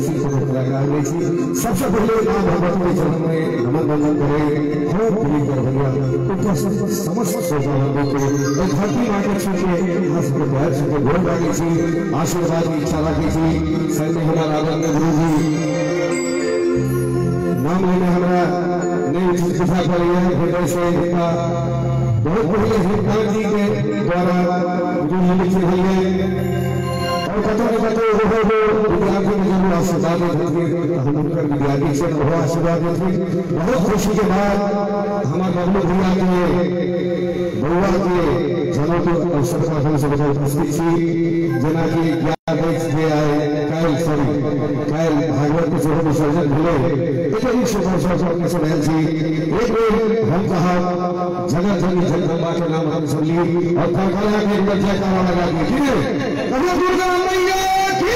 सबसे पहले मां भगवती के चरण में नमन वंदन करे खूब प्रीत कर भैया उपस्थित समस्त श्रोताओं को धरती मां के छूटे हंस के पैर छूटे गोड़ लागे छी आशीर्वाद की इच्छा रखी छी सैन्य हमारा आनंद गुरु जी नाम लेने हमारा नहीं चिकित्सा कर रही है हृदय से बहुत पहले हिंदुस्तान जी के द्वारा जो लिखी हुई है और कतो विद्यार्थी में जब आशीर्वाद देते हम उनका विद्यार्थी से वो आशीर्वाद देते बहुत खुशी के बाद हमारे बबलू भैया के बउआ के जन्म के अवसर पर हम सब उपस्थित छी जना कि क्या देख के आए काल भागवत के जो विसर्जन हुए एक सुपर के समय छी एक हम कहा जगत जननी जगदम्बा के नाम हम सुन ली और कलकला के अंदर जयकारा लगा दी ठीक है कभी दुर्गा मैया की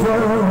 Oh,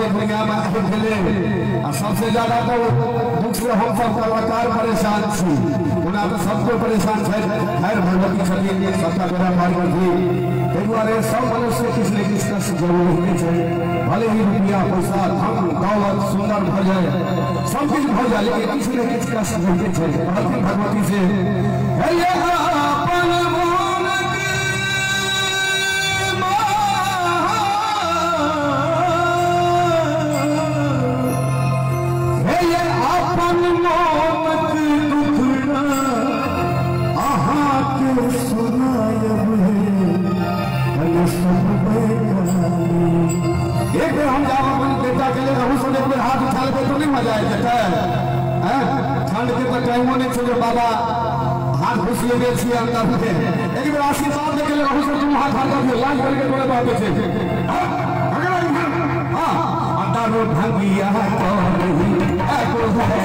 देख लेंगे सबसे ज्यादा तो दुख से हम सब कलाकार परेशान थी उना तो सबको परेशान है खैर भगवती छथिन सबका बेड़ा पार कर दी दुआरे सब मनुष्य किस ने किस कष्ट जरूर होते हैं भले ही रुपया पैसा धन दौलत सुंदर भ जाए सब कुछ भ जाए लेकिन किस ने किस कष्ट होते हैं भगवती से एक बार हम जाओ अपन बेटा के लिए रहू सोने पर हाथ उठा ले तो नहीं मजा आएगा हैं ठंड के तो टाइमो नहीं छोड़े बाबा हाथ घुस ले गए छी अंदर में एक बार आशीर्वाद दे के लिए रहू सोने तुम हाथ हाथ कर लाल करके बोले बात है हां अंदर रो भंगिया तो नहीं एको है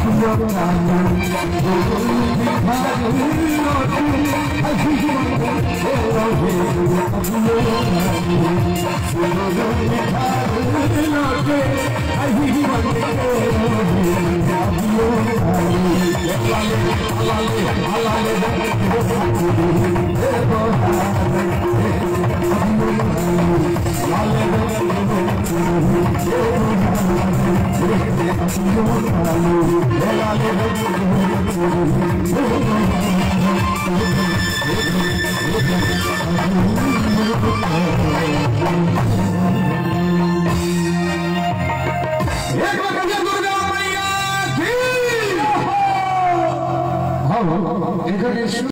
दिलो कालू सब